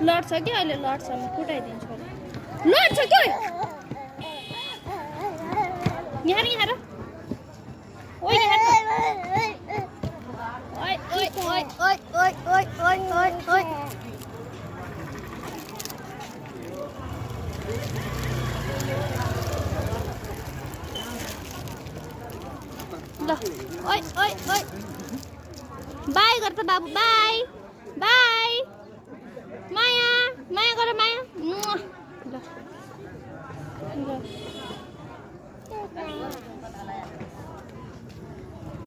लड्छ कि अहिले लड्छ म कुटाइदिन्छु लड्छ कि यहाँ यहाँ ओइ यहाँ ओइ ओइ ओइ ओइ ओइ ओइ ओइ ओइ ओइ ल ओइ ओइ ओइ बाई गर त बाबु बाई बाई माया माया गर माया ल ल